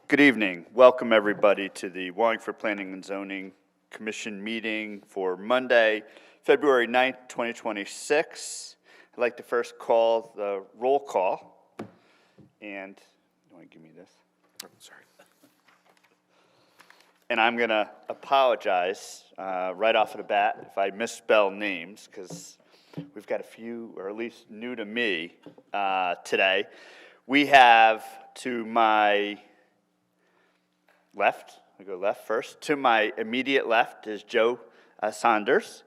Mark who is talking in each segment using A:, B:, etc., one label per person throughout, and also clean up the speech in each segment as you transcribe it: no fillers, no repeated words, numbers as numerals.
A: Good evening. Welcome everybody to the Wallingford Planning and Zoning Commission meeting for Monday, February 9th, 2026. I'd like to first call the roll call. And, you want to give me this?
B: Oh, sorry.
A: And I'm going to apologize right off of the bat if I misspell names, because we've got a few, or at least new to me, today. We have to my left, I go left first. To my immediate left is Joe Saunders,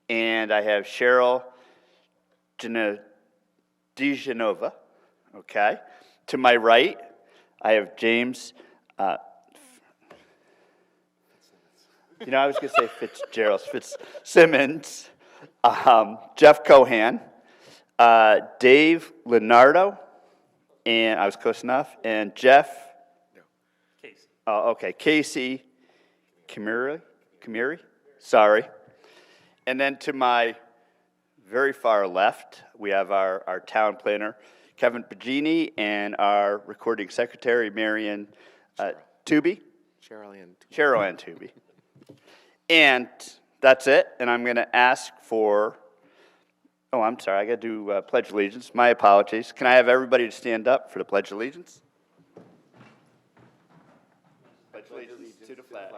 A: and I have Cheryl DeGenova, okay. To my right, I have James, I was going to say Fitzsimmons, Jeff Cohan, Dave Leonardo, and I was close enough, and Jeff, Casey Kamiri, sorry. And then to my very far left, we have our town planner, Kevin Pagini, and our recording secretary, Marion Tooby.
B: Cheryl
A: Ann Tooby. And that's it, and I'm going to ask for, I'm sorry, I got to do Pledge of Allegiance. My apologies. Can I have everybody to stand up for the Pledge of Allegiance? Pledge allegiance to the flag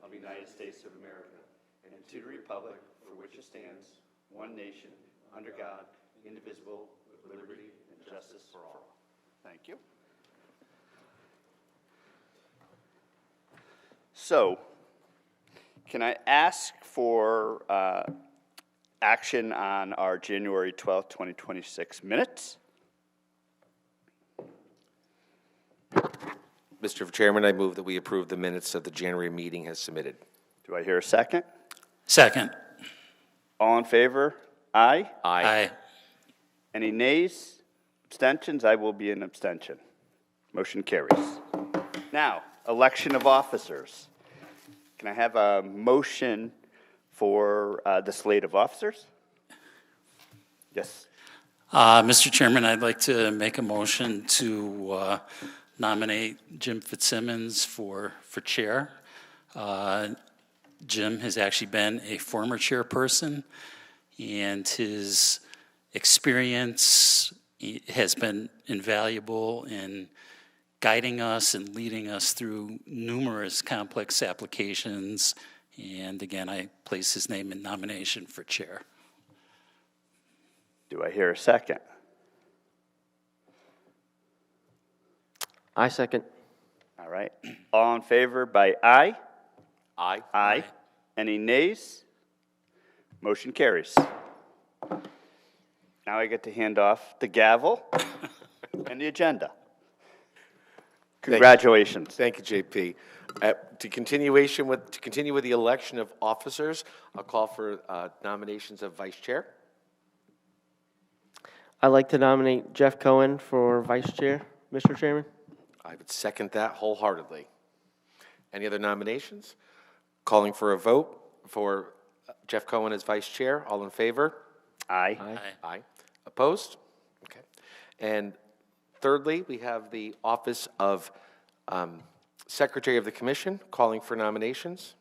A: of the United States of America and to the republic for which it stands, one nation, under God, indivisible, with liberty and justice for all. Thank you. So, can I ask for action on our January 12th, 2026 minutes?
B: Mr. Chairman, I move that we approve the minutes of the January meeting as submitted.
A: Do I hear a second?
C: Second.
A: All in favor? Aye.
C: Aye.
A: Any nays? Abstentions? I will be an abstention. Motion carries. Now, election of officers. Can I have a motion for the slate of officers? Yes.
C: Mr. Chairman, I'd like to make a motion to nominate Jim Fitzsimmons for chair. Jim has actually been a former chairperson, and his experience has been invaluable in guiding us and leading us through numerous complex applications. And again, I place his name in nomination for chair.
A: Do I hear a second?
D: I second.
A: All right. All in favor by aye?
B: Aye.
A: Aye. Any nays? Motion carries. Now I get to hand off the gavel and the agenda. Congratulations.
B: Thank you, JP. To continue with the election of officers, I'll call for nominations of vice chair.
D: I'd like to nominate Jeff Cohen for vice chair, Mr. Chairman.
B: I would second that wholeheartedly. Any other nominations? Calling for a vote for Jeff Cohen as vice chair. All in favor?
A: Aye.
C: Aye.
B: Aye. Opposed? Okay. And thirdly, we have the office of Secretary of the Commission, calling for nominations.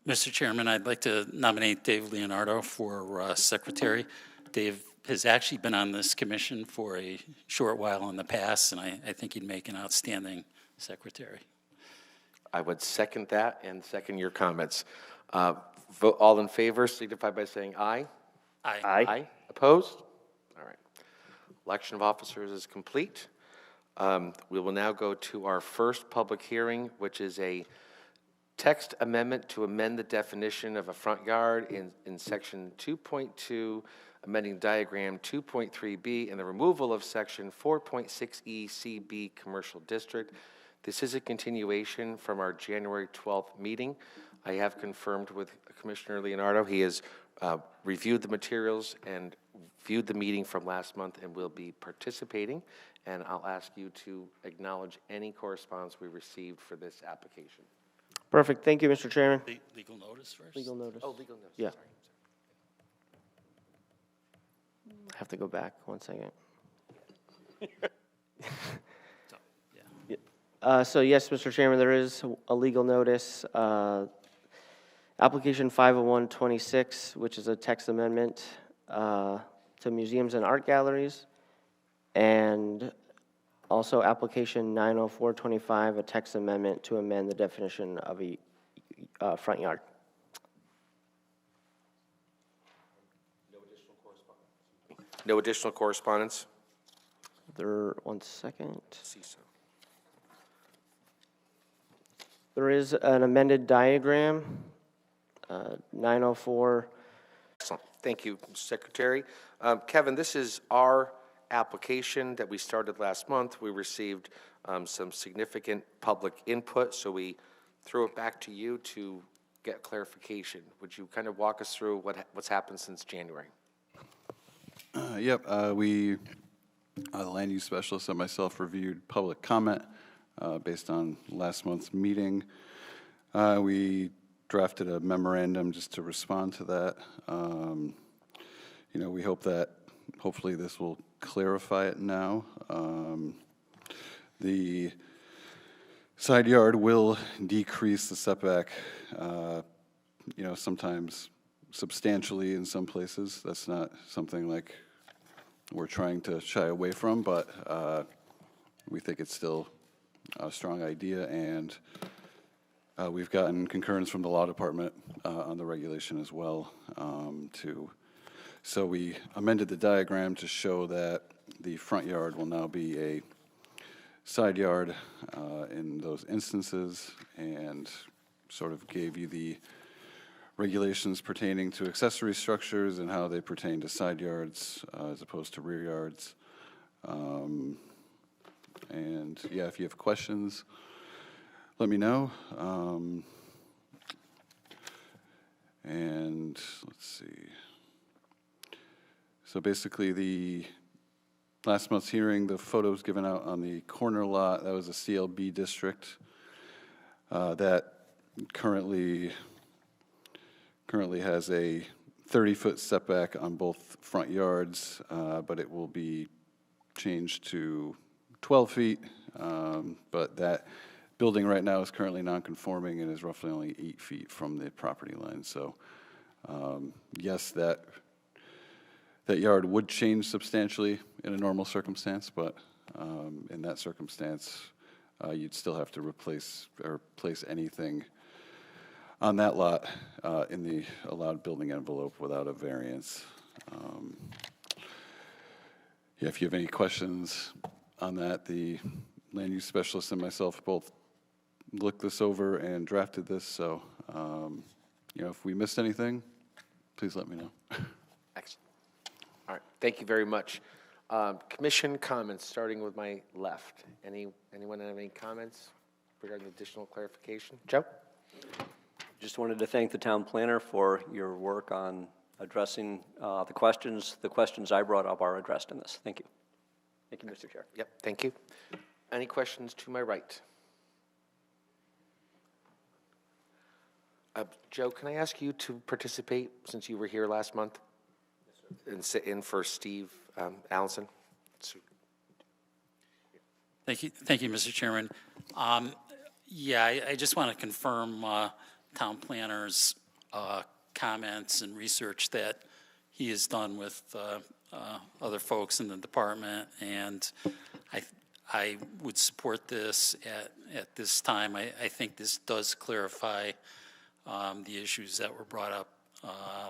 C: Mr. Chairman, I'd like to nominate Dave Leonardo for secretary. Dave has actually been on this commission for a short while in the past, and I think he'd make an outstanding secretary.
B: I would second that and second your comments. Vote all in favor, signify by saying aye.
C: Aye.
A: Aye.
B: Aye. Opposed? All right. Election of officers is complete. We will now go to our first public hearing, which is a text amendment to amend the definition of a front yard in section 2.2, amending diagram 2.3B, and the removal of section 4.6E CB Commercial District. This is a continuation from our January 12th meeting. I have confirmed with Commissioner Leonardo. He has reviewed the materials and viewed the meeting from last month and will be participating. And I'll ask you to acknowledge any correspondence we received for this application.
D: Perfect. Thank you, Mr. Chairman.
C: Legal notice? notice first.
D: Legal notice.
B: Oh, legal notice.
D: Yeah.
B: Sorry.
D: I have to go back 1 second.
C: So, yeah.
D: So yes, Mr. Chairman, there is a legal notice. Application 50126, which is a text amendment to museums and art galleries. And also application 90425, a text amendment to amend the definition of a front yard.
B: No additional correspondence?
D: There, 1 second.
B: See so.
D: There is an amended diagram, 904.
B: Excellent. Thank you, Secretary. Kevin, this is our application that we started last month. We received some significant public input, so we threw it back to you to get clarification. Would you kind of walk us through what's happened since January?
E: Yep, the land use specialist and myself reviewed public comment based on last month's meeting. We drafted a memorandum just to respond to that. We hope that hopefully this will clarify it now. The side yard will decrease the setback, sometimes substantially in some places. That's not something like we're trying to shy away from, but we think it's still a strong idea, and we've gotten concurrence from the law department on the regulation as well. So we amended the diagram to show that the front yard will now be a side yard in those instances, and sort of gave you the regulations pertaining to accessory structures and how they pertain to side yards as opposed to rear yards. And yeah, if you have questions, let me know. And let's see. So basically, the last month's hearing, the photos given out on the corner lot, that was a CLB district that currently has a 30-foot setback on both front yards, but it will be changed to 12 feet. But that building right now is currently non-conforming and is roughly only 8 feet from the property line. So yes, that yard would change substantially in a normal circumstance, but in that circumstance, you'd still have to replace or place anything on that lot in the allowed building envelope without a variance. Yeah, if you have any questions on that, the land use specialist and myself both looked this over and drafted this, so if we missed anything, please let me know.
B: Excellent. All right, thank you very much. Commission comments, starting with my left. Anyone have any comments regarding additional clarification? Joe?
F: Just wanted to thank the town planner for your work on addressing the questions. The questions I brought up are addressed in this. Thank you. Thank you, Mr. Chair.
B: Yep, thank you. Any questions to my right? Joe, can I ask you to participate since you were here last month? Yes, sir. And sit in for Steve Allison?
C: Thank you, Mr. Chairman. I just want to confirm town planner's comments and research that he has done with other folks in the department, and I would support this at this time. I think this does clarify the issues that were brought up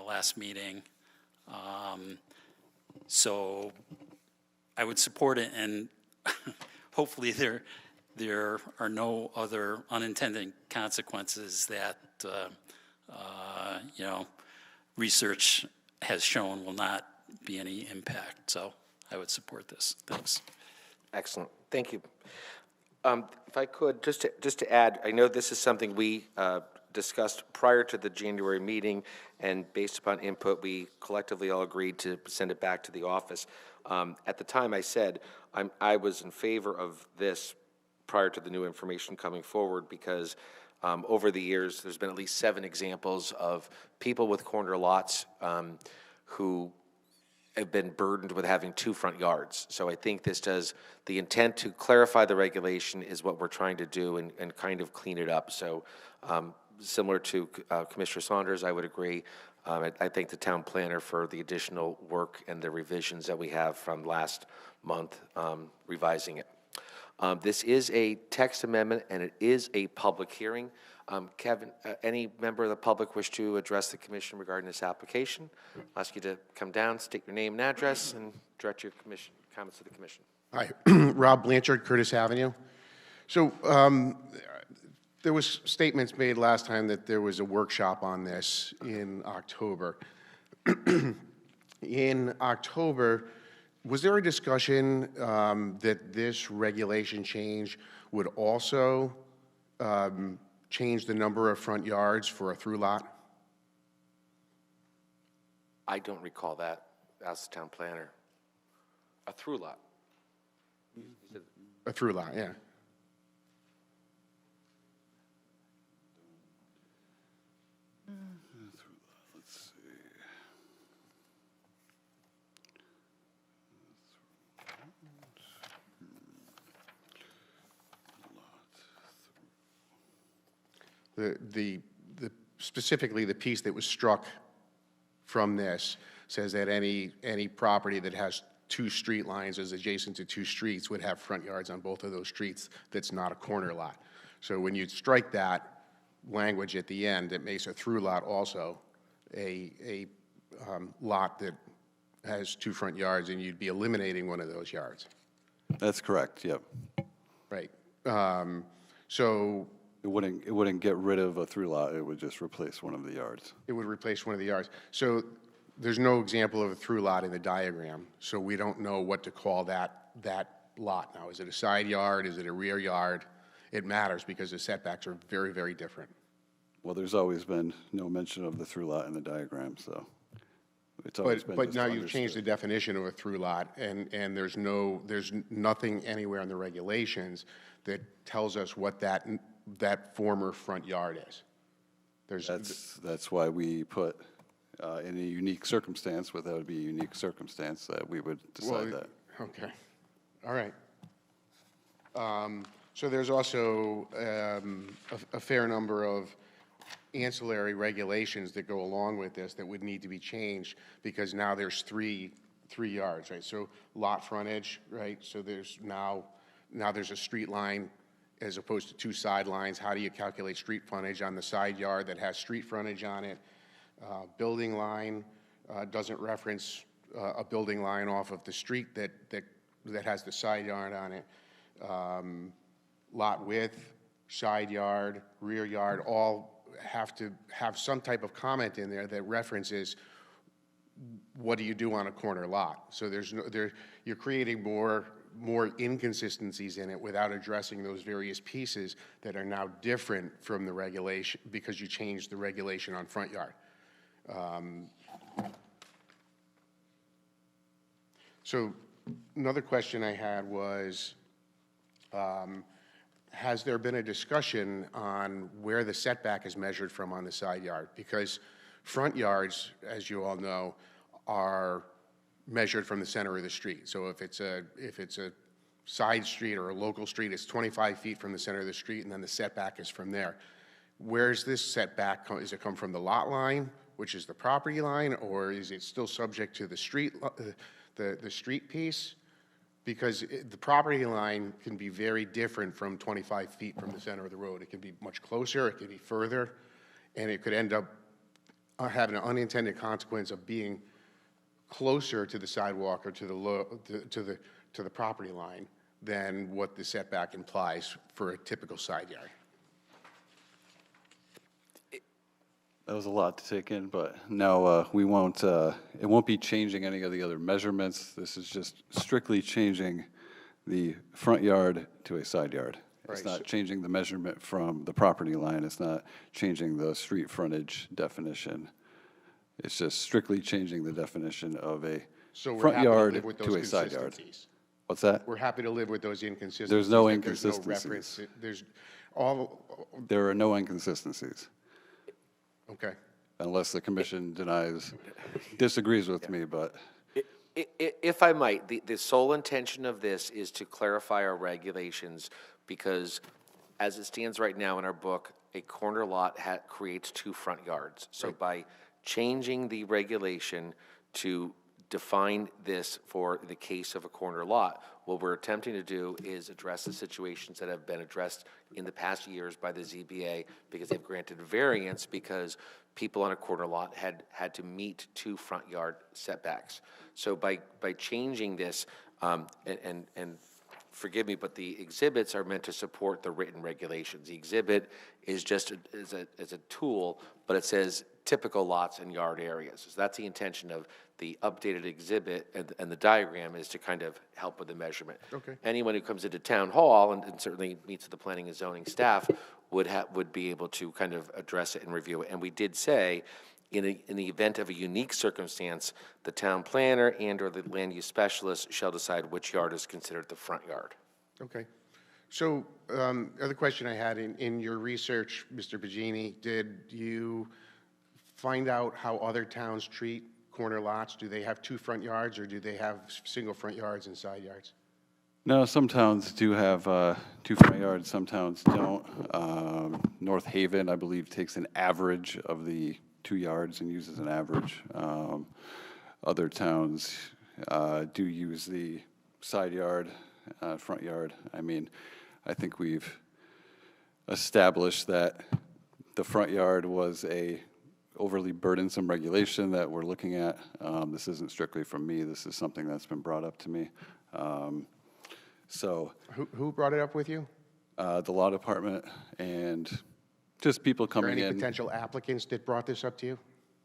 C: last meeting. So I would support it, and hopefully there are no other unintended consequences that research has shown will not be any impact. So I would support this. Thanks.
B: Excellent. Thank you. If I could, just to add, I know this is something we discussed prior to the January meeting, and based upon input, we collectively all agreed to send it back to the office. At the time, I said I was in favor of this prior to the new information coming forward, because Over the years, there's been at least 7 examples of people with corner lots who have been burdened with having 2 front yards. So I think this does, the intent to clarify the regulation is what we're trying to do and kind of clean it up. So similar to Commissioner Saunders, I would agree. I thank the town planner for the additional work and the revisions that we have from last month revising it. This is a text amendment and it is a public hearing. Kevin, any member of the public wish to address the commission regarding this application? I'll ask you to come down, state your name and address, and direct your comments to the commission.
G: Hi, Rob Blanchard, Curtis Avenue. So there was statements made last time that there was a workshop on this in October. In October, was there a discussion that this regulation change would also change the number of front yards for a through lot?
B: I don't recall that. Ask the town planner. A through lot.
G: A through lot, yeah.
E: Let's see.
G: Specifically, the piece that was struck from this says that any property that has 2 street lines is adjacent to 2 streets would have front yards on both of those streets. That's not a corner lot. So when you strike that language at the end, it makes a through lot also a lot that has 2 front yards, and you'd be eliminating one of those yards.
E: That's correct, yep.
G: Right. So
E: It wouldn't get rid of a through lot, it would just replace one of the yards.
G: it would replace one of the yards. So there's no example of a through lot in the diagram, so we don't know what to call that lot now. Is it a side yard? Is it a rear yard? It matters because the setbacks are very, very different.
E: Well, there's always been no mention of the through lot in the diagram, so it's always been
G: But
E: just
G: now you've changed the
E: understood.
G: definition of a through lot, and there's nothing anywhere in the regulations that tells us what that former front yard is.
E: That's why we put in a unique circumstance, that would be a unique circumstance, that we would decide that.
G: Okay, all right. So there's also a fair number of ancillary regulations that go along with this that would need to be changed, because now there's three yards, right? So lot frontage, right? So there's now there's a street line as opposed to 2 side lines. How do you calculate street frontage on the side yard that has street frontage on it? Building line doesn't reference a building line off of the street that has the side yard on it. Lot width, side yard, rear yard, all have to have some type of comment in there that references what do you do on a corner lot. So you're creating more inconsistencies in it without addressing those various pieces that are now different from the regulation because you changed the regulation on front yard. So another question I had was, has there been a discussion on where the setback is measured from on the side yard? Because front yards, as you all know, are measured from the center of the street. So if it's a side street or a local street, it's 25 feet from the center of the street, and then the setback is from there. Where's this setback? Does it come from the lot line, which is the property line, or is it still subject to the street, the street piece? Because the property line can be very different from 25 feet from the center of the road. It can be much closer, it could be further, and it could end up having an unintended consequence of being closer to the sidewalk or to the property line than what the setback implies for a typical side yard.
E: That was a lot to take in, but no, we won't, it won't be changing any of the other measurements. This is just strictly changing the front yard to a side yard. It's
G: Right,
E: not changing the measurement from the property line. It's not changing the street frontage definition. It's just strictly changing the definition of a
G: So we're
E: front
G: happy to
E: yard
G: live with
E: to
G: those
E: a side yard.
G: consistencies.
E: What's that?
G: We're happy to live with those inconsistencies.
E: There's no
G: that
E: inconsistencies.
G: reference. all,
E: There are no inconsistencies,
G: okay.
E: unless the commission disagrees with me, but
B: If I might, the sole intention of this is to clarify our regulations, because as it stands right now in our book, a corner lot creates 2 front yards. So by changing the regulation to define this for the case of a corner lot, what we're attempting to do is address the situations that have been addressed in the past years by the ZBA, because they've granted variance because people on a corner lot had to meet 2 front yard setbacks. So by changing this, and forgive me, but the exhibits are meant to support the written regulations. The exhibit is just as a tool, but it says typical lots and yard areas. So that's the intention of the updated exhibit, and the diagram is to kind of help with the measurement.
G: Okay.
B: Anyone who comes into town hall and certainly meets with the planning and zoning staff would be able to kind of address it and review it. And we did say, in the event of a unique circumstance, the town planner and/or the land use specialist shall decide which yard is considered the front yard.
G: Okay. So, other question I had, in your research, Mr. Pagini, did you find out how other towns treat corner lots? Do they have 2 front yards, or do they have single front yards and side yards?
E: no, some towns do have 2 front yards, some towns don't. North Haven, I believe, takes an average of the 2 yards and uses an average. Other towns do use the side yard, front yard. I mean, I think we've established that the front yard was a overly burdensome regulation that we're looking at. This isn't strictly from me. This is something that's been brought up to me. So
G: Who brought it up with you?
E: the law department and just people
G: Are there
E: coming
G: any
E: in.
G: potential applicants that brought this up to you?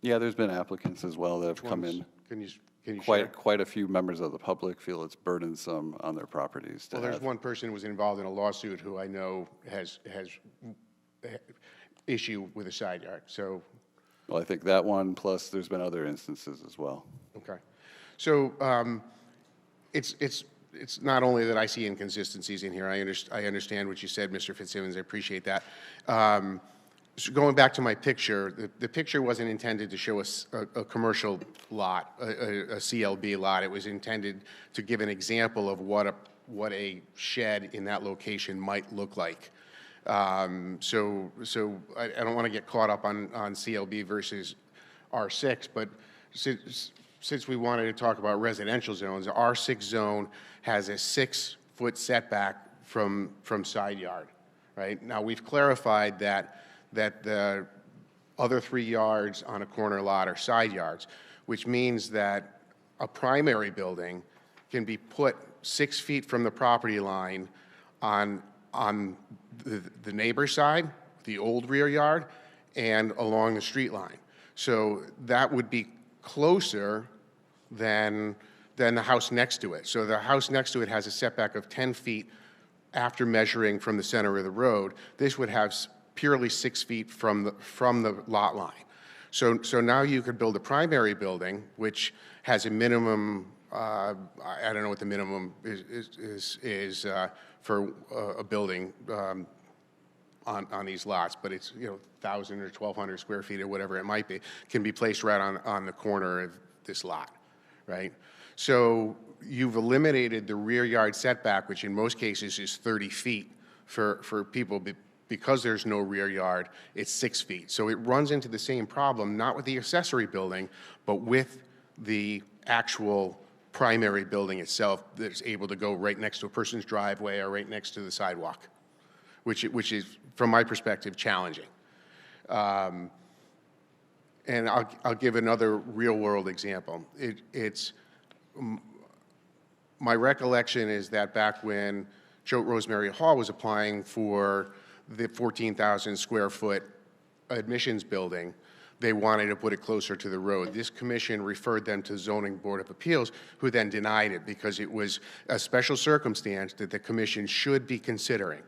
E: Yeah, there's been applicants as well that have come
G: Ones?
E: in.
G: Can you share?
E: Quite a few members of the public feel it's burdensome on their properties to
G: Well, there's
E: have.
G: one person who was involved in a lawsuit who I know has issue with a side yard, so,
E: Well, I think that one, plus there's been other instances as well.
G: okay. So, it's not only that I see inconsistencies in here, I understand what you said, Mr. Fitzsimmons, I appreciate that. So going back to my picture, the picture wasn't intended to show a commercial lot, a CLB lot. It was intended to give an example of what a shed in that location might look like. So I don't want to get caught up on CLB versus R6, but since we wanted to talk about residential zones, the R6 zone has a 6-foot setback from side yard, right? Now, we've clarified that the other 3 yards on a corner lot are side yards, which means that a primary building can be put 6 feet from the property line on the neighbor's side, the old rear yard, and along the street line. So that would be closer than the house next to it. So the house next to it has a setback of 10 feet after measuring from the center of the road. This would have purely 6 feet from the lot line. So now you could build a primary building, which has a minimum, I don't know what the minimum is for a building on these lots, but it's 1,000 or 1,200 square feet or whatever it might be, can be placed right on the corner of this lot, right? So you've eliminated the rear yard setback, which in most cases is 30 feet for people. Because there's no rear yard, it's 6 feet. So it runs into the same problem, not with the accessory building, but with the actual primary building itself that's able to go right next to a person's driveway or right next to the sidewalk, which is, from my perspective, challenging. And I'll give another real-world example. My recollection is that back when Choate Rosemary Hall was applying for the 14,000 square foot admissions building, they wanted to put it closer to the road. This commission referred them to Zoning Board of Appeals, who then denied it because it was a special circumstance that the commission should be considering,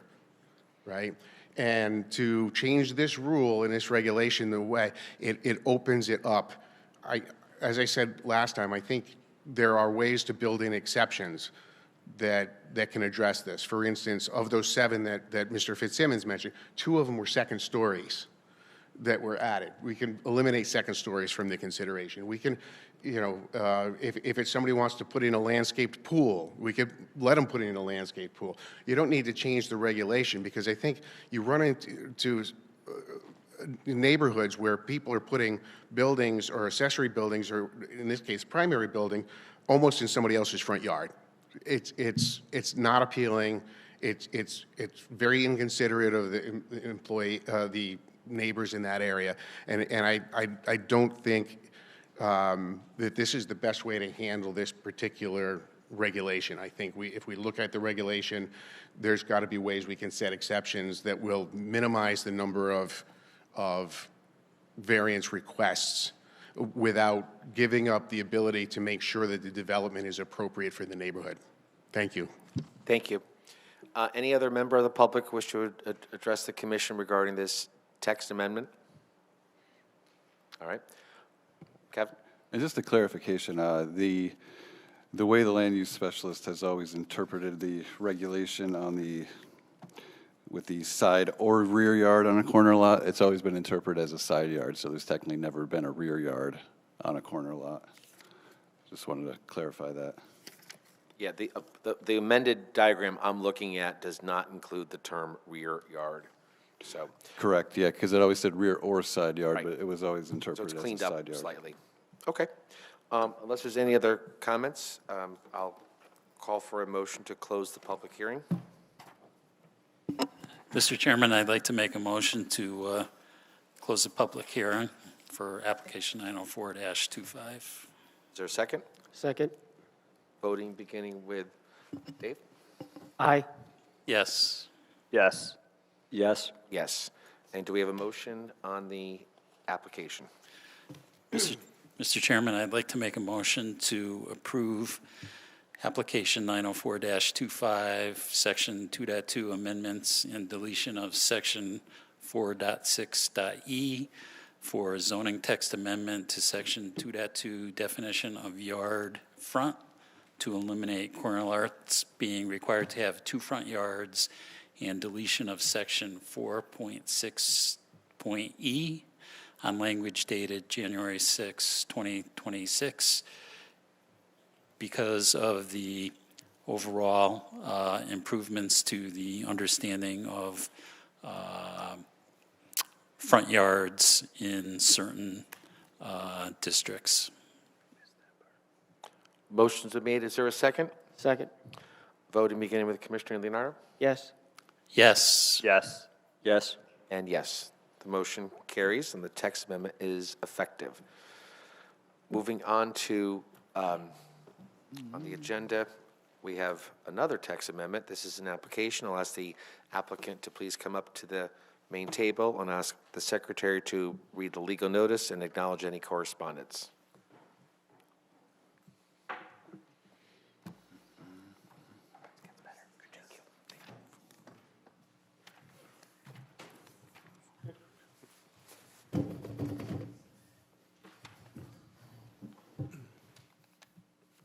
G: right? And to change this rule and this regulation the way, it opens it up. As I said last time, I think there are ways to build in exceptions that can address this. For instance, of those 7 that Mr. Fitzsimmons mentioned, 2 of them were second stories that were added. We can eliminate second stories from the consideration. We can, if it's somebody wants to put in a landscaped pool, we could let them put in a landscaped pool. You don't need to change the regulation, because I think you run into neighborhoods where people are putting buildings or accessory buildings, or in this case, primary building, almost in somebody else's front yard. It's not appealing. It's very inconsiderate of the neighbors in that area, and I don't think that this is the best way to handle this particular regulation. I think if we look at the regulation, there's got to be ways we can set exceptions that will minimize the number of variance requests without giving up the ability to make sure that the development is appropriate for the neighborhood. Thank you.
B: Thank you. Any other member of the public wish to address the commission regarding this text amendment? All right. Kevin?
E: And just a clarification, the way the land use specialist has always interpreted the regulation with the side or rear yard on a corner lot, it's always been interpreted as a side yard, so there's technically never been a rear yard on a corner lot. Just wanted to clarify that.
B: Yeah, the amended diagram I'm looking at does not include the term rear yard, so.
E: Correct, yeah, because it always said rear or side yard,
B: Right.
E: but it was always
B: So
E: interpreted
B: it's
E: as a
B: cleaned
E: side
B: up
E: yard.
B: slightly. Okay. Unless there's any other comments, I'll call for a motion to close the public hearing.
C: Mr. Chairman, I'd like to make a motion to close the public hearing for application 904-25.
B: Is there a second?
D: Second.
B: Voting beginning with Dave?
D: Aye.
C: Yes.
A: Yes.
F: Yes.
B: Yes. And do we have a motion on the application?
C: Mr. Chairman, I'd like to make a motion to approve application 904-25, section 2.2 amendments and deletion of section 4.6.e for zoning text amendment to section 2.2 definition of yard front to eliminate corner lots being required to have 2 front yards, and deletion of section 4.6.e on language dated January 6, 2026, because of the overall improvements to the understanding of front yards in certain districts.
B: Motions are made. Is there a second?
D: Second.
B: Voting beginning with Commissioner Leonardo?
D: Yes.
C: Yes.
A: Yes.
F: Yes.
B: And yes. The motion carries and the text amendment is effective. Moving on to, on the agenda, we have another text amendment. This is an application. I'll ask the applicant to please come up to the main table and ask the secretary to read the legal notice and acknowledge any correspondence.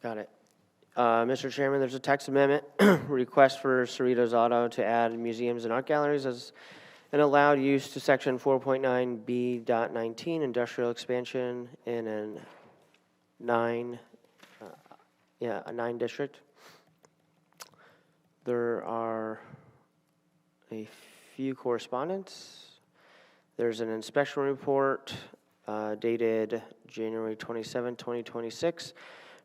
D: Got it. Mr. Chairman, there's a text amendment request for Cerritos Auto to add museums and art galleries as an allowed use to section 4.9B.19 industrial expansion in a 9 district. There are a few correspondence. There's an inspection report dated January 27, 2026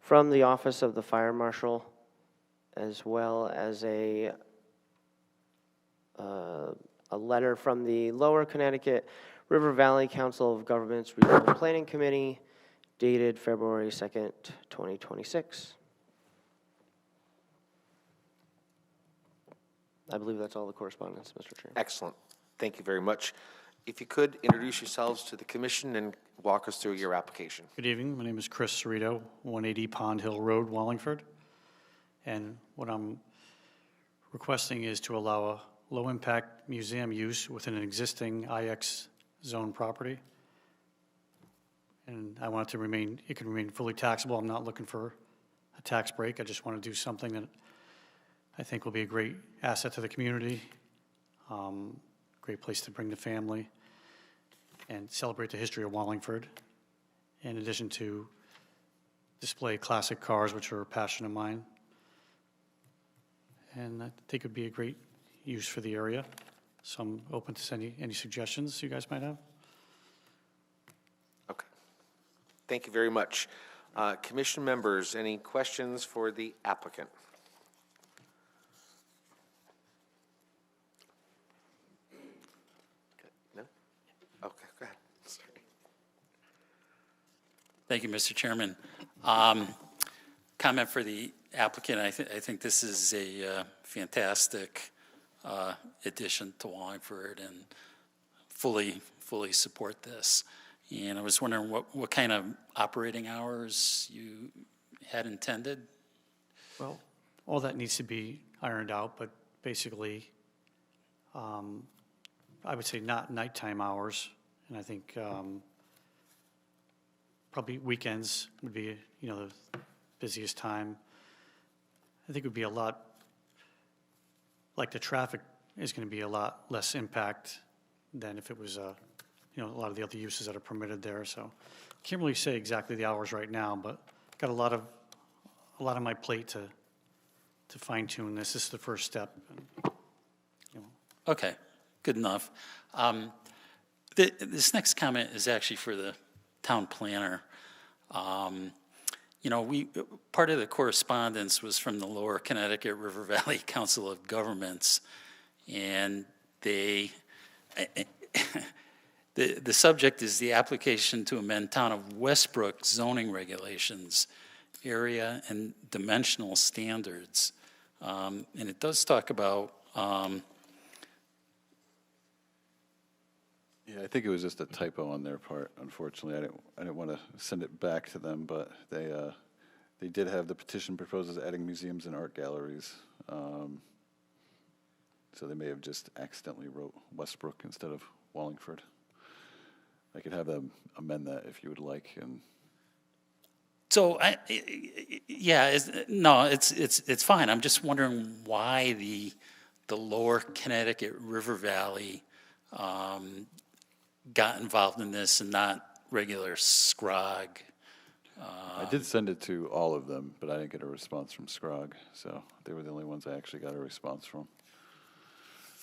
D: from the Office of the Fire Marshal, as well as a letter from the Lower Connecticut River Valley Council of Governments Regional Planning Committee dated February 2nd, 2026. I believe that's all the correspondence, Mr. Chairman.
B: Excellent. Thank you very much. If you could introduce yourselves to the commission and walk us through your application.
H: Good evening. My name is Chris Cerrito, 180 Pond Hill Road, Wallingford. And what I'm requesting is to allow a low-impact museum use within an existing IX zone property. And I want it to remain, it can remain fully taxable. I'm not looking for a tax break. I just want to do something that I think will be a great asset to the community, great place to bring the family and celebrate the history of Wallingford, in addition to display classic cars, which are a passion of mine. And I think it would be a great use for the area. So I'm open to any suggestions you guys might have.
B: Okay. Thank you very much. Commission members, any questions for the applicant? No? Okay, go ahead. Sorry.
C: Thank you, Mr. Chairman. Comment for the applicant, I think this is a fantastic addition to Wallingford, and fully support this. And I was wondering what kind of operating hours you had intended?
H: Well, all that needs to be ironed out, but basically, I would say not nighttime hours, and I think probably weekends would be, the busiest time. I think it would be a lot, like the traffic is going to be a lot less impact than if it was, a lot of the other uses that are permitted there. So can't really say exactly the hours right now, but got a lot of my plate to fine tune this. This is the first step.
C: Okay, good enough. This next comment is actually for the town planner. Part of the correspondence was from the Lower Connecticut River Valley Council of Governments, and the subject is the application to amend Town of Westbrook zoning regulations, area and dimensional standards. And it does talk about
E: Yeah, I think it was just a typo on their part, unfortunately. I didn't want to send it back to them, but they did have the petition proposes adding museums and art galleries. So they may have just accidentally wrote Westbrook instead of Wallingford. I could have them amend that if you would like. And
C: so, it's fine. I'm just wondering why the Lower Connecticut River Valley got involved in this and not regular SCROG.
E: I did send it to all of them, but I didn't get a response from SCROG. So they were the only ones I actually got a response from.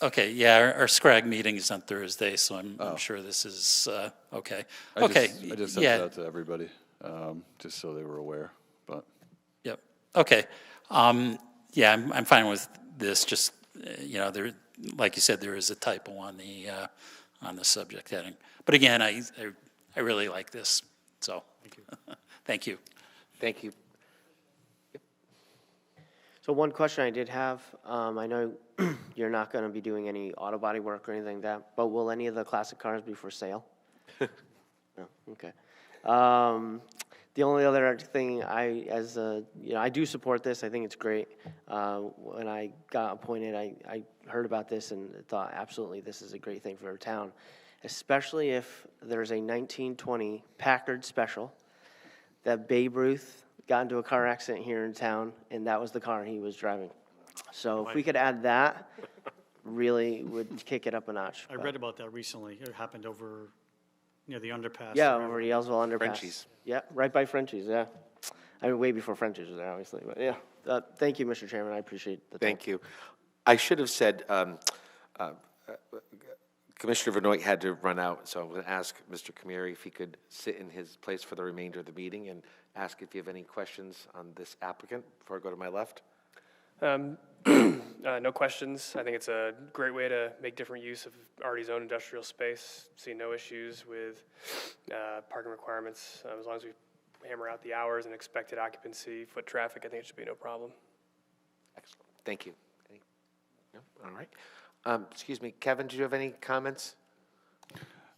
C: Okay, yeah, our SCRAG meeting is on Thursday, so I'm sure this is okay.
E: I just sent it out to everybody, just so they were aware. But
C: yep. Okay. I'm fine with this. Just there, like you said, there is a typo on the subject heading. But again, I really like this. So thank you.
B: Thank you.
D: So one question I did have, I know you're not going to be doing any auto body work or anything like that, but will any of the classic cars be for sale? No, okay. The only other thing I do support this. I think it's great. When I got appointed, I heard about this and thought absolutely this is a great thing for our town, especially if there's a 1920 Packard Special that Babe Ruth got into a car accident here in town, and that was the car he was driving. So if we could add that, really would kick it up a notch.
H: I read about that recently. It happened over near the underpass.
D: Yeah, over the Yellsville underpass.
B: Frenchie's.
D: Yeah, right by Frenchie's, yeah. I mean, way before Frenchie's was there, obviously, but yeah. Thank you, Mr. Chairman, I appreciate the time.
B: Thank you. I should have said, Commissioner Vanoy had to run out, so I'm going to ask Mr. Cameri if he could sit in his place for the remainder of the meeting and ask if you have any questions on this applicant before I go to my left.
I: No questions. I think it's a great way to make different use of already zoned industrial space. See no issues with parking requirements. As long as we hammer out the hours and expected occupancy, foot traffic, I think it should be no problem.
B: Excellent. Thank you. No? All right. Excuse me, Kevin, do you have any comments?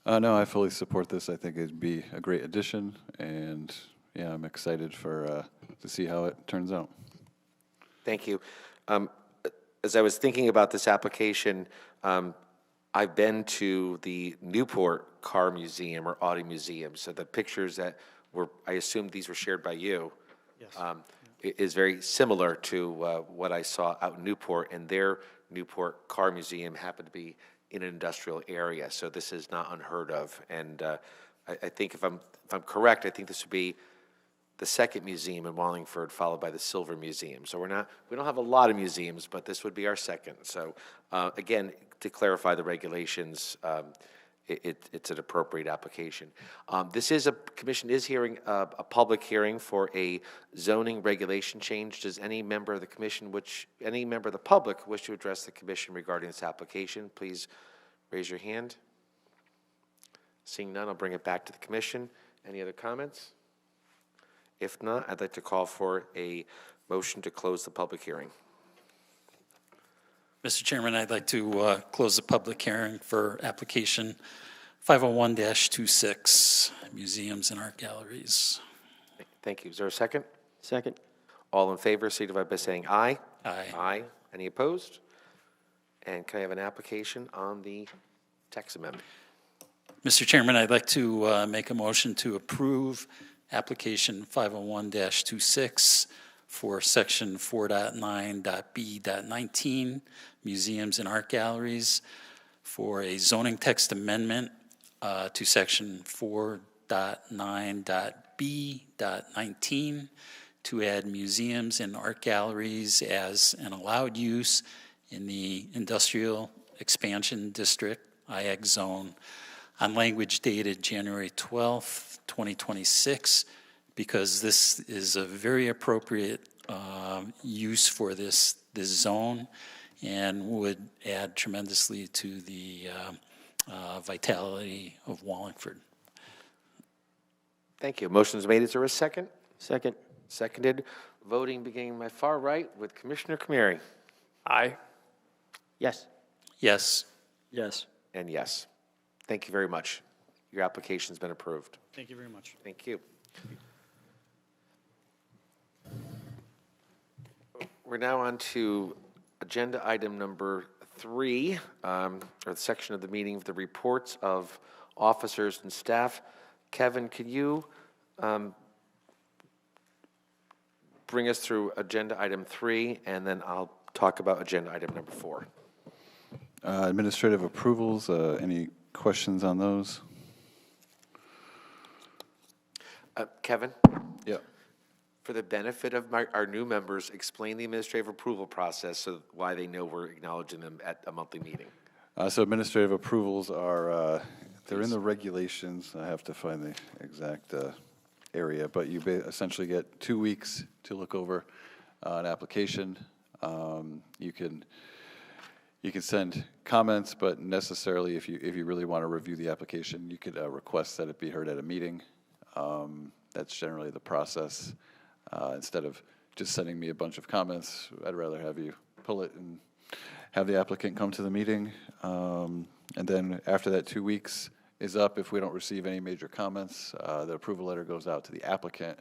E: No, I fully support this. I think it'd be a great addition, and yeah, I'm excited to see how it turns out.
B: Thank you. As I was thinking about this application, I've been to the Newport Car Museum or Audi Museum, so the pictures that were, I assume these were shared by you.
H: Yes.
B: is very similar to what I saw out in Newport, and their Newport Car Museum happened to be in an industrial area, so this is not unheard of. And I think if I'm correct, I think this would be the second museum in Wallingford, followed by the Silver Museum. So we don't have a lot of museums, but this would be our second. So again, to clarify the regulations, it's an appropriate application. Commission is hearing a public hearing for a zoning regulation change. Does any member of the commission, any member of the public wish to address the commission regarding this application? Please raise your hand. Seeing none, I'll bring it back to the commission. Any other comments? If not, I'd like to call for a motion to close the public hearing.
C: Mr. Chairman, I'd like to close the public hearing for application 501-26, Museums and Art Galleries.
B: Thank you. Is there a second?
D: Second.
B: All in favor, signify by saying aye.
C: Aye.
B: Aye. Any opposed? And can I have an application on the text amendment?
C: Mr. Chairman, I'd like to make a motion to approve application 501-26 for section 4.9.b.19, Museums and Art Galleries, for a zoning text amendment to section 4.9.b.19 to add museums and art galleries as an allowed use in the Industrial Expansion District, IX zone, on language dated January 12th, 2026, because this is a very appropriate use for this zone and would add tremendously to the vitality of Wallingford.
B: Thank you. Motion is made. Is there a second?
D: Second.
B: Seconded. Voting beginning my far right with Commissioner Cameri.
I: Aye.
D: Yes.
C: Yes.
F: Yes.
B: And yes. Thank you very much. Your application's been approved.
H: Thank you very much.
B: Thank you. We're now on to agenda item number 3, or the section of the meeting of the reports of officers and staff. Kevin, could you bring us through agenda item 3, and then I'll talk about agenda item number 4.
E: Administrative approvals, any questions on those?
B: Kevin?
E: Yeah.
B: For the benefit of our new members, explain the administrative approval process, so why they know we're acknowledging them at a monthly meeting.
E: So administrative approvals are, they're in the regulations. I have to find the exact area, but you essentially get 2 weeks to look over an application. You can send comments, but necessarily if you really want to review the application, you could request that it be heard at a meeting. That's generally the process. Instead of just sending me a bunch of comments, I'd rather have you pull it and have the applicant come to the meeting. And then after that 2 weeks is up, if we don't receive any major comments, the approval letter goes out to the applicant.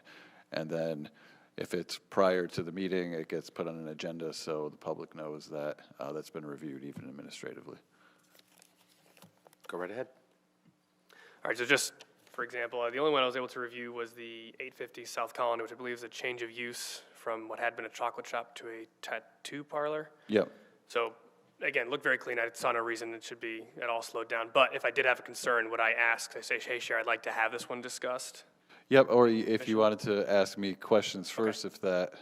E: And then if it's prior to the meeting, it gets put on an agenda so the public knows that that's been reviewed, even administratively.
B: Go right ahead.
I: All right, so just for example, the only one I was able to review was the 850 South Colony, which I believe is a change of use from what had been a chocolate shop to a tattoo parlor.
E: Yep.
I: So again, looked very clean. I saw no reason it should be at all slowed down. But if I did have a concern, would I ask? I say, hey, Chair, I'd like to have this one discussed.
E: Yep, or if you wanted to ask me questions first, if that,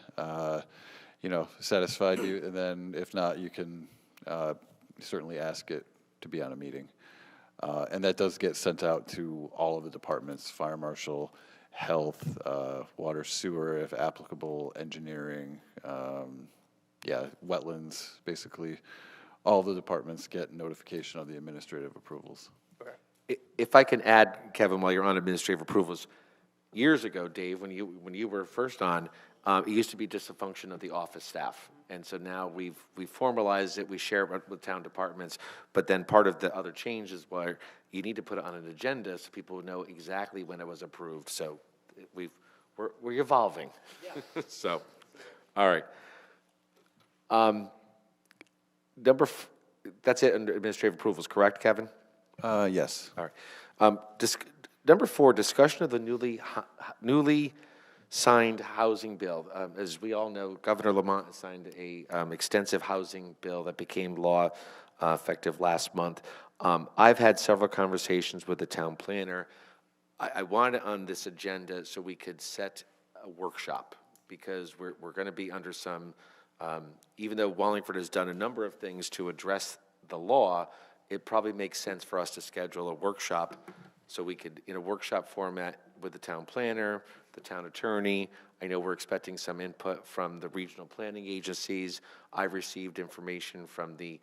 E: satisfied you, and then if not, you can certainly ask it to be on a meeting. And that does get sent out to all of the departments, fire marshal, health, water, sewer, if applicable, engineering, wetlands, basically. All the departments get notification of the administrative approvals.
I: Okay.
B: If I can add, Kevin, while you're on administrative approvals, years ago, Dave, when you were first on, it used to be just a function of the office staff. And so now we've formalized it, we share it with town departments, but then part of the other change is where you need to put it on an agenda so people know exactly when it was approved. So we're evolving. Yeah. So, all right. That's it under administrative approvals, correct, Kevin?
E: Yes.
B: All right. Number 4, discussion of the newly signed housing bill. As we all know, Governor Lamont has signed a extensive housing bill that became law effective last month. I've had several conversations with the town planner. I want it on this agenda so we could set a workshop, because we're going to be under some, even though Wallingford has done a number of things to address the law, it probably makes sense for us to schedule a workshop so we could, in a workshop format with the town planner, the town attorney. I know we're expecting some input from the regional planning agencies. I've received information from the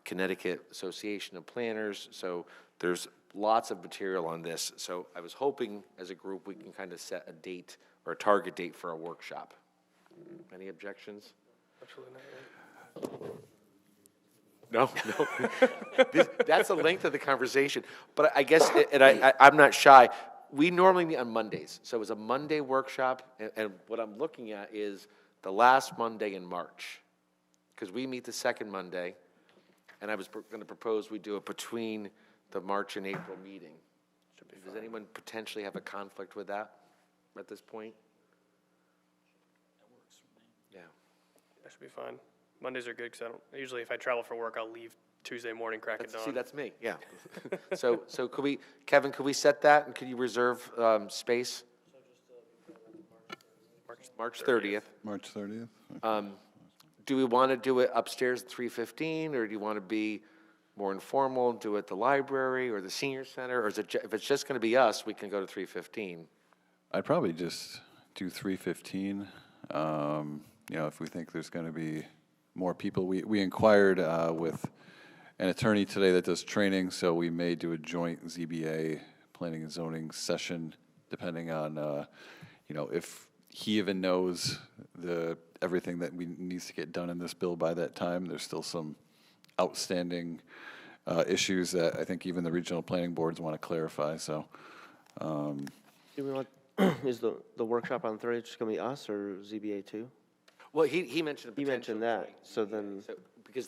B: Connecticut Association of Planners. So there's lots of material on this. So I was hoping as a group we can kind of set a date or a target date for a workshop. Any objections?
I: Absolutely not.
B: No. That's the length of the conversation. But I guess, and I'm not shy, we normally meet on Mondays. So it was a Monday workshop, and what I'm looking at is the last Monday in March, because we meet the second Monday, and I was going to propose we do it between the March and April meeting. Does anyone potentially have a conflict with that at this point? Yeah.
I: That should be fine. Mondays are good because usually if I travel for work, I'll leave Tuesday morning, crack of dawn.
B: See, that's me, yeah. So could we, Kevin, could we set that, and could you reserve space? March 30th.
E: March 30th?
B: Do we want to do it upstairs at 3:15, or do you want to be more informal, do it at the library or the senior center, or is it, if it's just going to be us, we can go to 3:15?
E: I'd probably just do 3:15. If we think there's going to be more people. We inquired with an attorney today that does training, so we may do a joint ZBA planning and zoning session, depending on, if he even knows everything that needs to get done in this bill by that time. There's still some outstanding issues that I think even the regional planning boards want to clarify, so.
D: Do we want, is the workshop on Thursday just going to be us or ZBA too?
B: Well, he mentioned a
D: You mentioned that,
B: joint.
D: so then,
B: Because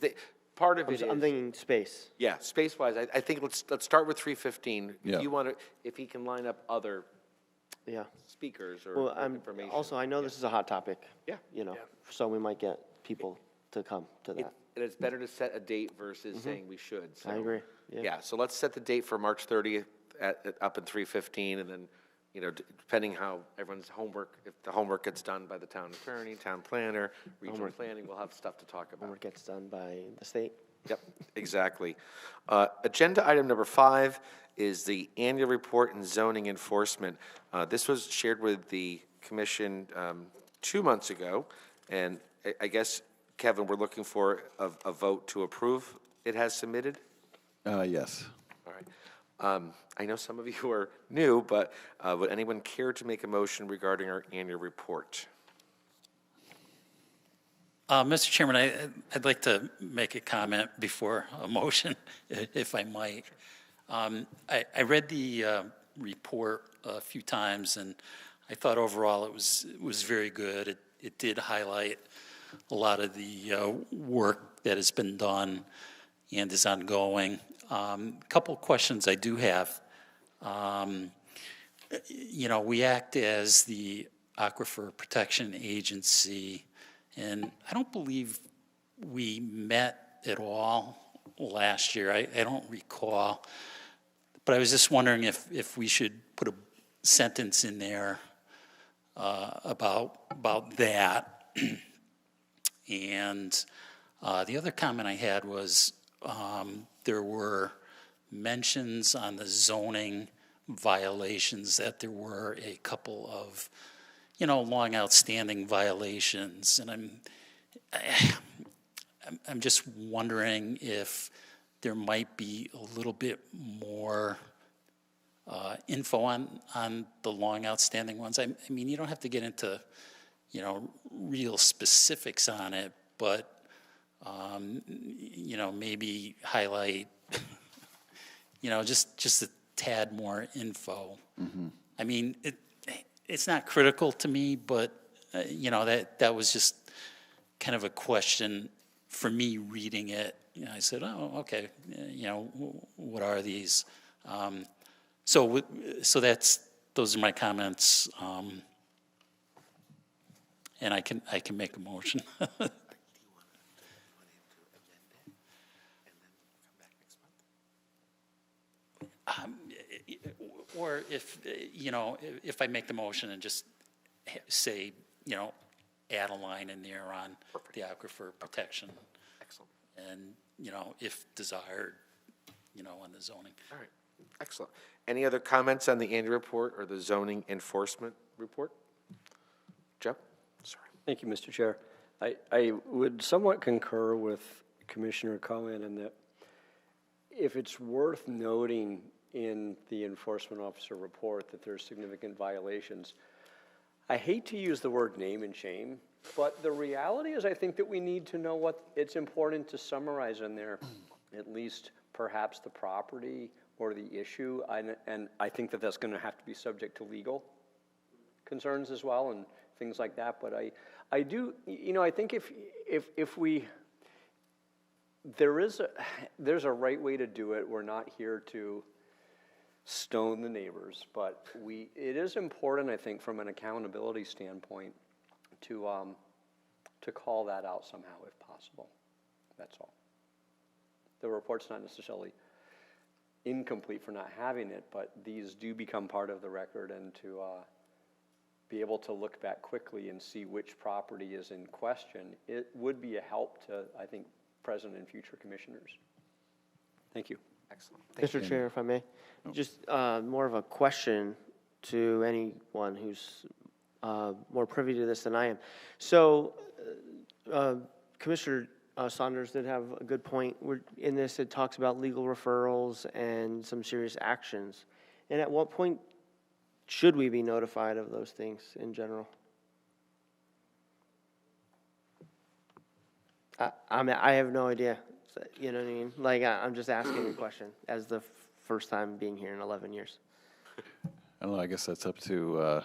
B: part of it is.
D: I'm thinking space.
B: Yeah, space-wise, I think let's start with 3:15.
E: Yeah.
B: If you want to, if he can line up other
D: Yeah.
B: speakers or
D: Well,
B: information.
D: also, I know this is a hot topic.
B: Yeah.
D: So we might get people to come to that.
B: And it's better to set a date versus saying we should. So,
D: I agree, yeah.
B: Yeah, so let's set the date for March 30th up at 3:15, and then, depending how everyone's homework, if the homework gets done by the town attorney, town planner, regional planning, we'll have stuff to talk about.
D: Homework gets done by the state.
B: Yep, exactly. Agenda item number 5 is the annual report and zoning enforcement. This was shared with the commission 2 months ago, and I guess, Kevin, we're looking for a vote to approve it has submitted?
E: Yes.
B: All right. I know some of you are new, but would anyone care to make a motion regarding our annual report?
C: Mr. Chairman, I'd like to make a comment before a motion, if I might. I read the report a few times, and I thought overall it was very good. It did highlight a lot of the work that has been done and is ongoing. A couple of questions I do have. We act as the Aquifer Protection Agency, and I don't believe we met at all last year. I don't recall. But I was just wondering if we should put a sentence in there about that. And the other comment I had was there were mentions on the zoning violations that there were a couple of, long outstanding violations. And I'm just wondering if there might be a little bit more info on the long outstanding ones. I mean, you don't have to get into, real specifics on it, but, maybe highlight, just a tad more info. Mm-hmm. I mean, it's not critical to me, but, that was just kind of a question for me reading it. I said, oh, okay, what are these? So those are my comments. and I can make a motion. Or if, if I make the motion and just say, add a line in there on the aquifer protection.
B: Excellent.
C: And, if desired, on the zoning.
B: All right, excellent. Any other comments on the annual report or the zoning enforcement report? Joe? Sorry.
F: Thank you, Mr. Chair. I would somewhat concur with Commissioner Cohen in that if it's worth noting in the enforcement officer report that there's significant violations, I hate to use the word name and shame, but the reality is I think that we need to know what it's important to summarize in there, at least perhaps the property or the issue, and I think that that's going to have to be subject to legal concerns as well and things like that. But I do, I think if we, there's a right way to do it. We're not here to stone the neighbors, but it is important, I think, from an accountability standpoint to call that out somehow if possible. That's all. The report's not necessarily incomplete for not having it, but these do become part of the record, and to be able to look back quickly and see which property is in question, it would be a help to, I think, present and future commissioners. Thank you.
B: Excellent.
D: Mr. Chair, if I may, just more of a question to anyone who's more privy to this than I am. So, Commissioner Saunders did have a good point. In this, it talks about legal referrals and some serious actions. And at what point should we be notified of those things in general? I have no idea. You know what I mean? Like, I'm just asking a question as the first time being here in 11 years.
E: I don't know, I guess that's up to,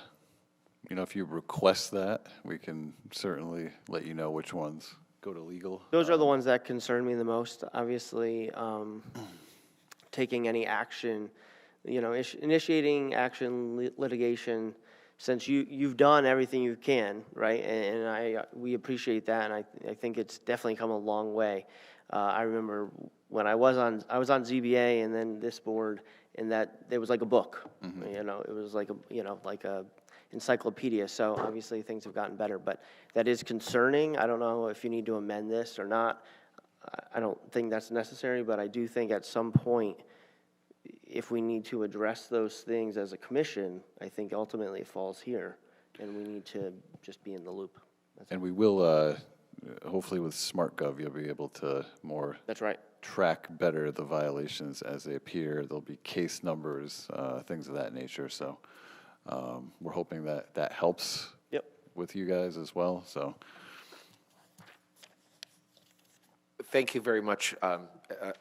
E: if you request that, we can certainly let you know which ones go to legal.
D: Those are the ones that concern me the most. Obviously, taking any action, initiating action, litigation, since you've done everything you can, right? And we appreciate that, and I think it's definitely come a long way. I remember when I was on ZBA and then this board, and that it was like a book. Mm-hmm. It was like a encyclopedia. So obviously things have gotten better, but that is concerning. I don't know if you need to amend this or not. I don't think that's necessary, but I do think at some point, if we need to address those things as a commission, I think ultimately it falls here, and we need to just be in the loop.
E: And we will, hopefully with SmartGov, you'll be able to more
D: That's right.
E: track better the violations as they appear. There'll be case numbers, things of that nature. So we're hoping that helps with you guys as well. So
B: thank you very much,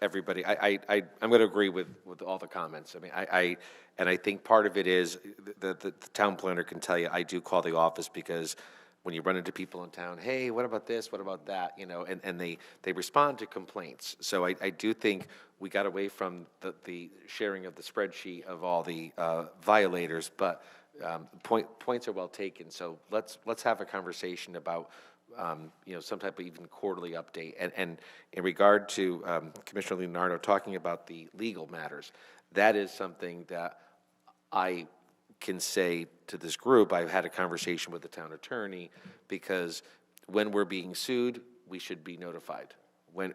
B: everybody. I'm going to agree with all the comments. I mean, I think part of it is the town planner can tell you, I do call the office because when you run into people in town, hey, what about this, what about that, and they respond to complaints. So I do think we got away from the sharing of the spreadsheet of all the violators, but points are well taken. So let's have a conversation about some type of even quarterly update. And in regard to Commissioner Leonardo talking about the legal matters, that is something that I can say to this group. I've had a conversation with the town attorney, because when we're being sued, we should be notified. When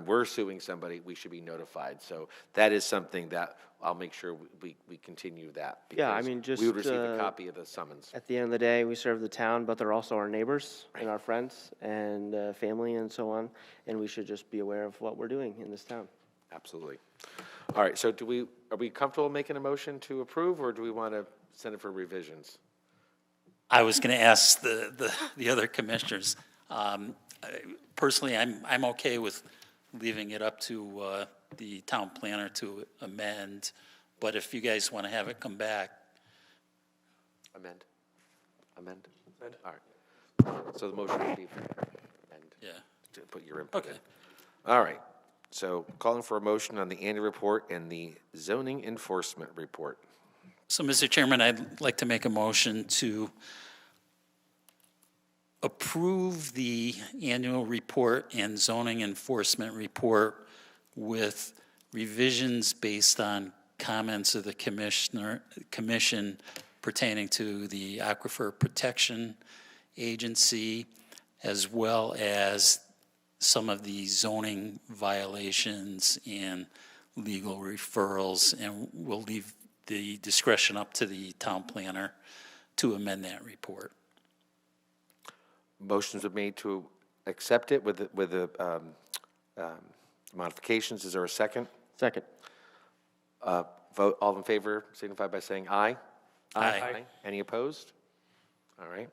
B: we're suing somebody, we should be notified. So that is something that I'll make sure we continue that.
D: Yeah, I mean, just
B: we would receive a copy of the summons.
D: At the end of the day, we serve the town, but they're also our neighbors and our friends and family and so on, and we should just be aware of what we're doing in this town.
B: Absolutely. All right, so are we comfortable making a motion to approve, or do we want to send it for revisions?
C: I was going to ask the other commissioners. Personally, I'm okay with leaving it up to the town planner to amend, but if you guys want to have it come back.
B: Amend. All right. So the motion would be for amend.
C: Yeah.
B: To put your input
C: Okay.
B: in. All right. So calling for a motion on the annual report and the zoning enforcement report.
C: So, Mr. Chairman, I'd like to make a motion to approve the annual report and zoning enforcement report with revisions based on comments of the commission pertaining to the Aquifer Protection Agency, as well as some of the zoning violations and legal referrals, and we'll leave the discretion up to the town planner to amend that report.
B: Motions are made to accept it with the modifications. Is there a second?
D: Second.
B: Vote, all in favor signify by saying aye.
C: Aye.
B: Any opposed? All right.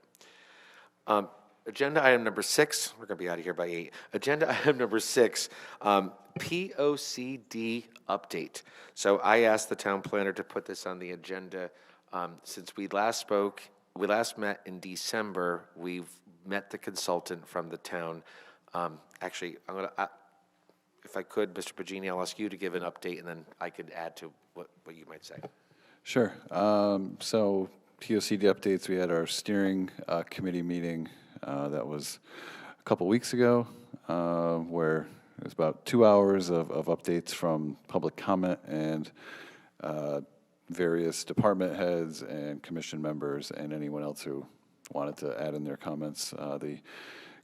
B: Agenda item number 6, we're going to be out of here by 8. Agenda item number 6, POCD update. So I asked the town planner to put this on the agenda. Since we last met in December, we've met the consultant from the town. Actually, I'm going to, if I could, Mr. Pagini, I'll ask you to give an update, and then I could add to what you might say.
E: Sure. So POCD updates, we had our steering committee meeting that was a couple weeks ago, where it was about 2 hours of updates from public comment and various department heads and commission members and anyone else who wanted to add in their comments. The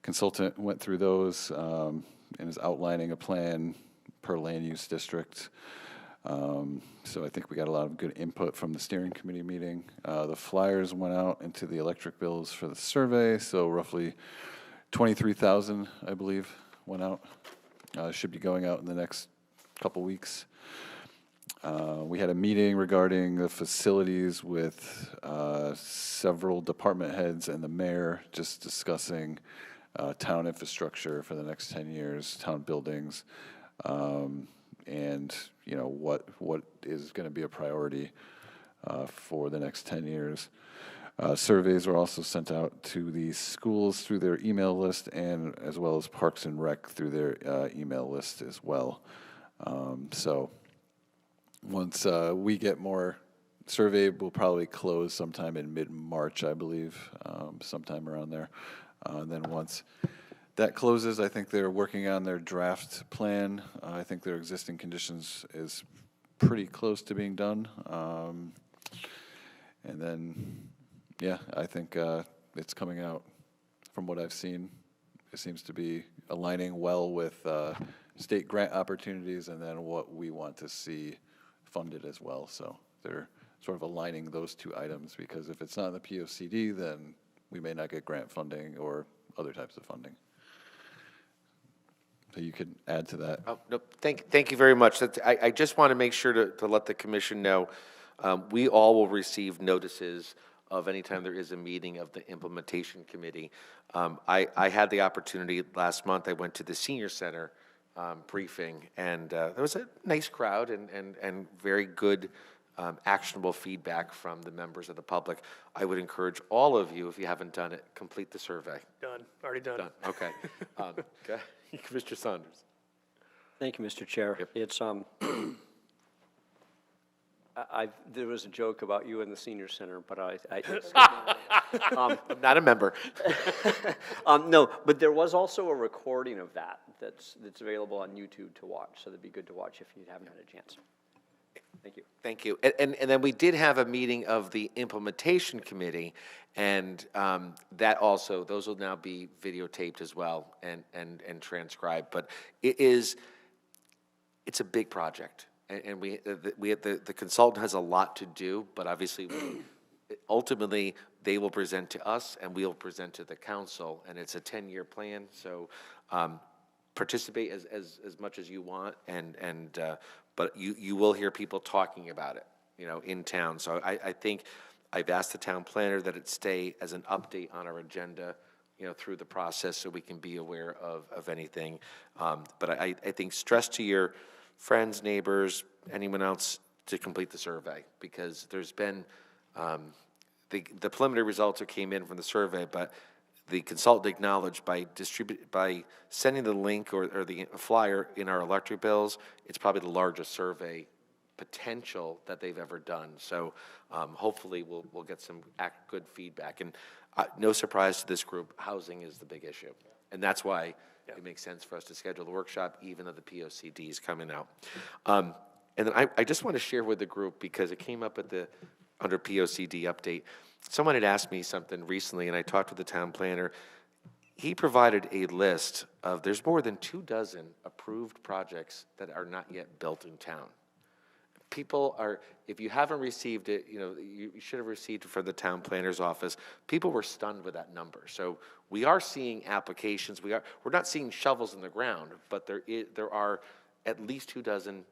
E: consultant went through those and is outlining a plan per land use district. So I think we got a lot of good input from the steering committee meeting. The flyers went out into the electric bills for the survey, so roughly 23,000, I believe, went out. Should be going out in the next couple weeks. We had a meeting regarding the facilities with several department heads and the mayor, just discussing town infrastructure for the next 10 years, town buildings, and you know what is going to be a priority for the next 10 years. Surveys were also sent out to the schools through their email list, and as well as Parks and Rec through their email list as well. So once we get more survey, we'll probably close sometime in mid-March, I believe, sometime around there. And then once that closes, I think they're working on their draft plan. I think their existing conditions is pretty close to being done. And then, yeah, I think it's coming out. From what I've seen, it seems to be aligning well with state grant opportunities and then what we want to see funded as well. So they're sort of aligning those two items, because if it's not in the POCD, then we may not get grant funding or other types of funding. So you could add to that.
B: Oh, no, thank you very much. I just want to make sure to let the commission know, we all will receive notices of any time there is a meeting of the implementation committee. I had the opportunity last month. I went to the senior center briefing, and there was a nice crowd and very good actionable feedback from the members of the public. I would encourage all of you, if you haven't done it, complete the survey.
I: Done. Already done.
B: Done. Okay. Okay. Mr. Saunders.
F: Thank you, Mr. Chair.
B: Yep.
F: It's there was a joke about you in the senior center, but
B: I'm not a member.
F: No, but there was also a recording of that's available on YouTube to watch, so that'd be good to watch if you haven't had a chance. Thank you.
B: Thank you. And then we did have a meeting of the implementation committee, and that also, those will now be videotaped as well and transcribed. But it's a big project, and the consultant has a lot to do, but obviously ultimately they will present to us and we'll present to the council, and it's a 10-year plan. So participate as much as you want, but you will hear people talking about it, in town. So I think I've asked the town planner that it stay as an update on our agenda, through the process, so we can be aware of anything. But I think stress to your friends, neighbors, anyone else to complete the survey, because there's been the preliminary results that came in from the survey, but the consultant acknowledged by sending the link or the flyer in our electric bills, it's probably the largest survey potential that they've ever done. So hopefully we'll get some good feedback. And no surprise to this group, housing is the big issue. And that's why it makes sense for us to schedule the workshop, even though the POCD is coming out. And then I just want to share with the group, because it came up under POCD update. Someone had asked me something recently, and I talked with the town planner. He provided a list of, there's more than 24 approved projects that are not yet built in town. People are, if you haven't received it, you should have received it from the town planner's office. People were stunned with that number. So we are seeing applications. We're not seeing shovels in the ground, but there are at least 24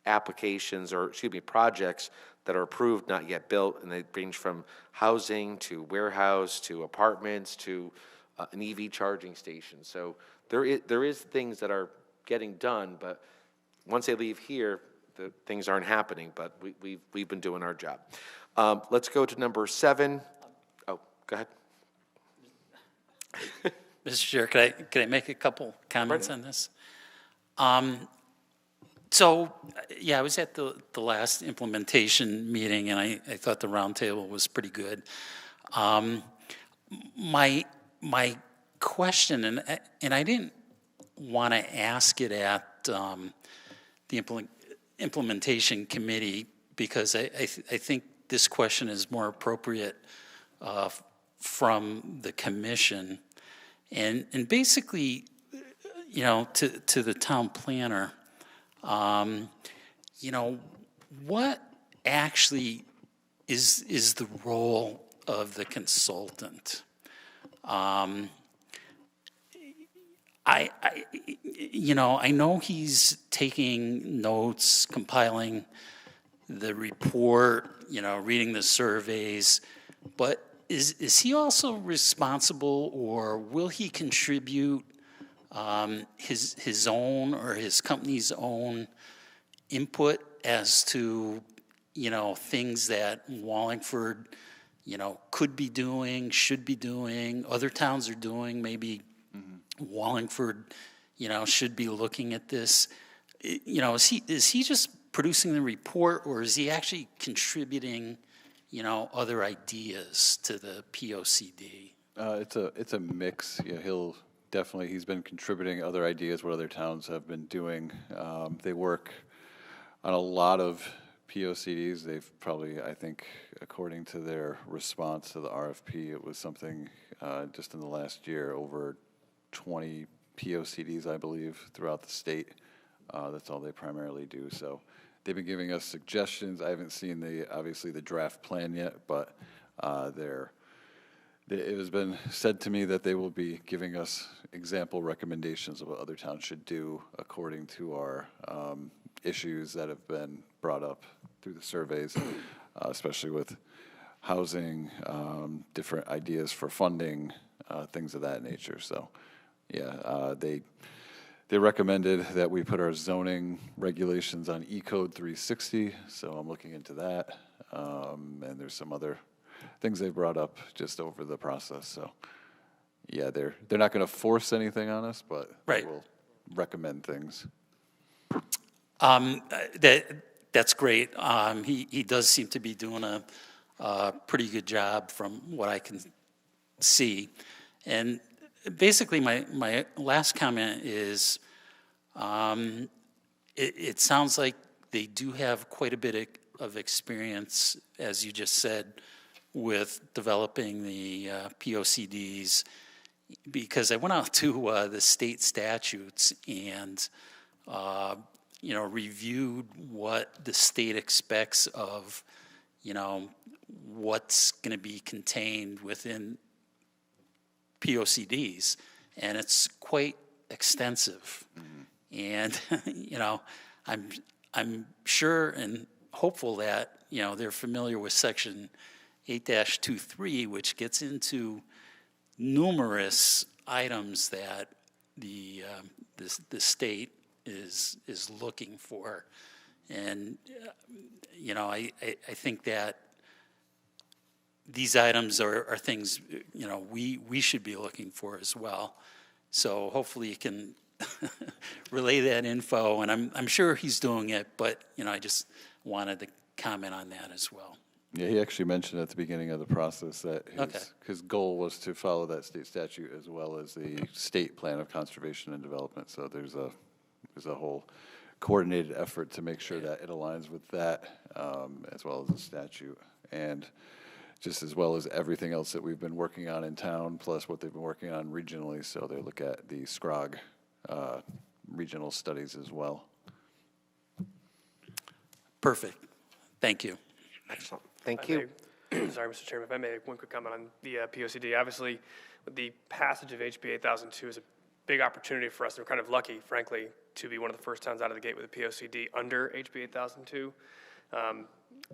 B: applications, or projects that are approved, not yet built, and they range from housing to warehouse to apartments to an EV charging station. So there is things that are getting done, but once they leave here, the things aren't happening. But we've been doing our job. Let's go to number 7. Oh, go ahead.
C: Mr. Chair, could I make a couple comments on this? So, yeah, I was at the last implementation meeting, and I thought the roundtable was pretty good. My question, and I didn't want to ask it at the implementation committee, because I think this question is more appropriate from the commission, and basically, to the town planner. What actually is the role of the consultant? I know he's taking notes, compiling the report, reading the surveys, but is he also responsible, or will he contribute his own or his company's own input as to things that Wallingford could be doing, should be doing, other towns are doing, maybe Wallingford should be looking at this? Is he just producing the report, or is he actually contributing other ideas to the POCD?
E: It's a mix. He's been contributing other ideas, what other towns have been doing. They work on a lot of POCDs. They've probably, I think, according to their response to the RFP, it was something just in the last year, over 20 POCDs, I believe, throughout the state. That's all they primarily do. So they've been giving us suggestions. I haven't seen obviously the draft plan yet, but it has been said to me that they will be giving us example recommendations of what other towns should do according to our issues that have been brought up through the surveys, especially with housing, different ideas for funding, things of that nature. So, they recommended that we put our zoning regulations on E-Code 360, so I'm looking into that. And there's some other things they brought up just over the process. So, yeah, they're not going to force anything on us, but
C: Right.
E: They will recommend things.
C: That's great. He does seem to be doing a pretty good job from what I can see. And basically, my last comment is, it sounds like they do have quite a bit of experience, as you just said, with developing the POCDs, because I went out to the state statutes and reviewed what the state expects of what's going to be contained within POCDs, and it's quite extensive. And I'm sure and hopeful that they're familiar with section 8-23, which gets into numerous items that the state is looking for, and I think that these items are things we should be looking for as well. So hopefully you can relay that info, and I'm sure he's doing it, but I just wanted to comment on that as well.
E: Yeah, he actually mentioned at the beginning of the process that his goal was to follow that state statute as well as the state plan of conservation and development. So there's a whole coordinated effort to make sure that it aligns with that, as well as the statute, and just as well as everything else that we've been working on in town, plus what they've been working on regionally. So they look at the SCROG regional studies as well.
C: Perfect. Thank you.
B: Excellent. Thank you.
I: Sorry, Mr. Chairman, if I may make one quick comment on the POCD. Obviously, the passage of HB 8002 is a big opportunity for us. And we're kind of lucky, frankly, to be one of the first towns out of the gate with a POCD under HB 8002.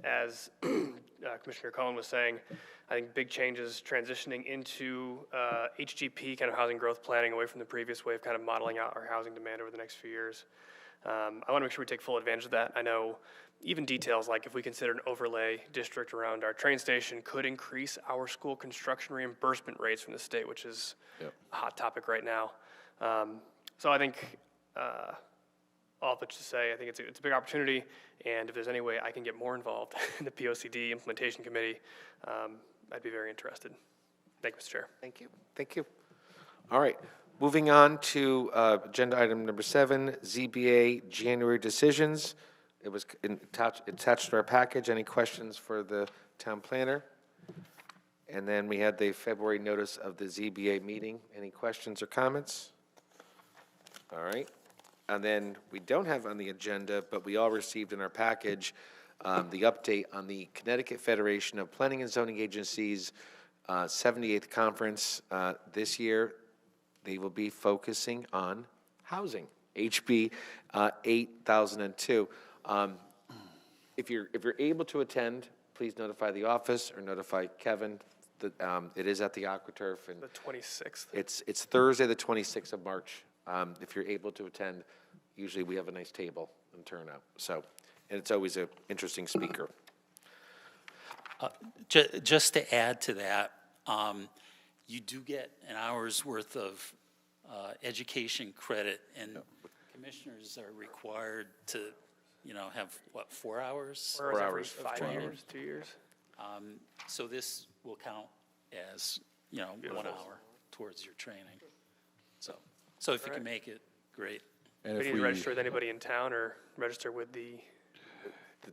I: As Commissioner Cullen was saying, I think big changes transitioning into HGP, kind of housing growth planning, away from the previous way of kind of modeling out our housing demand over the next few years. I want to make sure we take full advantage of that. I know even details like if we consider an overlay district around our train station could increase our school construction reimbursement rates from the state, which is a hot topic right now. So I think all of which to say, I think it's a big opportunity, and if there's any way I can get more involved in the POCD implementation committee, I'd be very interested. Thank you, Mr. Chair.
B: Thank you. Thank you. All right. Moving on to agenda item number 7, ZBA January decisions. It was attached to our package. Any questions for the town planner? And then we had the February notice of the ZBA meeting. Any questions or comments? All right. And then we don't have on the agenda, but we all received in our package the update on the Connecticut Federation of Planning and Zoning Agencies 78th conference this year. They will be focusing on housing, HB 8002. If you're able to attend, please notify the office or notify Kevin. It is at the AquaTurf, and
I: The 26th.
B: it's Thursday, the 26th of March. If you're able to attend, usually we have a nice table and turnout. So, and it's always an interesting speaker.
C: Just to add to that, you do get an hour's worth of education credit, and commissioners are required to, have, 4 hours?
I: 4 hours every
B: hours of
I: 5
C: training.
I: years, 2 years.
C: So this will count as, 1 hour towards your training. So if you can make it, great.
E: And
I: We
E: if
I: need to register with anybody in town or register with the,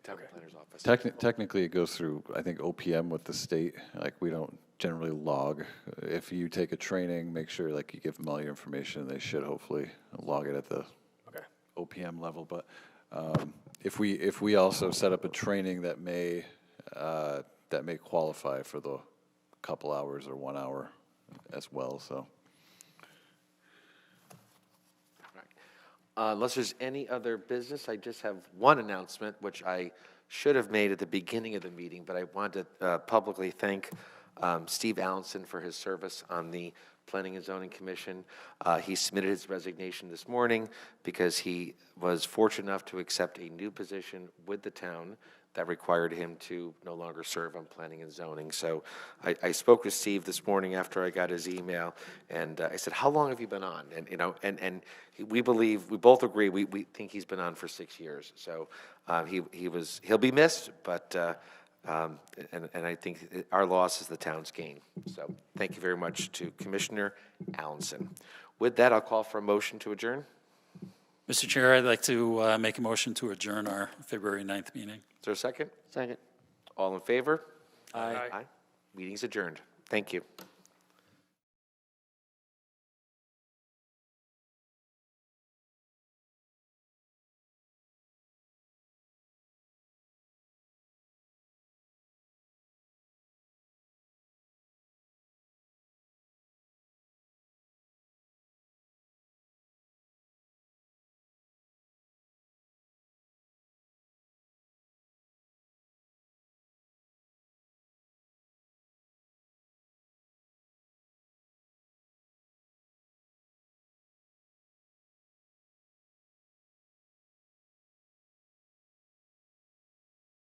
B: Town planner's office.
E: technically, it goes through, I think, OPM with the state. Like, we don't generally log. If you take a training, make sure, you give them all your information. They should hopefully log it at the OPM level. But if we also set up a training that may qualify for the couple hours or 1 hour as well, so.
B: Unless there's any other business, I just have one announcement, which I should have made at the beginning of the meeting, but I want to publicly thank Steve Allenson for his service on the Planning and Zoning Commission. He submitted his resignation this morning because he was fortunate enough to accept a new position with the town that required him to no longer serve on planning and zoning. So I spoke with Steve this morning after I got his email, and I said, "How long have you been on?" And we both agree, we think he's been on for 6 years. So he'll be missed, but and I think our loss is the town's gain. So thank you very much to Commissioner Allenson. With that, I'll call for a motion to adjourn.
C: Mr. Chair, I'd like to make a motion to adjourn our February 9th meeting.
B: Is there a second?
D: Second.
B: All in favor?
I: Aye.
B: Meeting's adjourned. Thank you.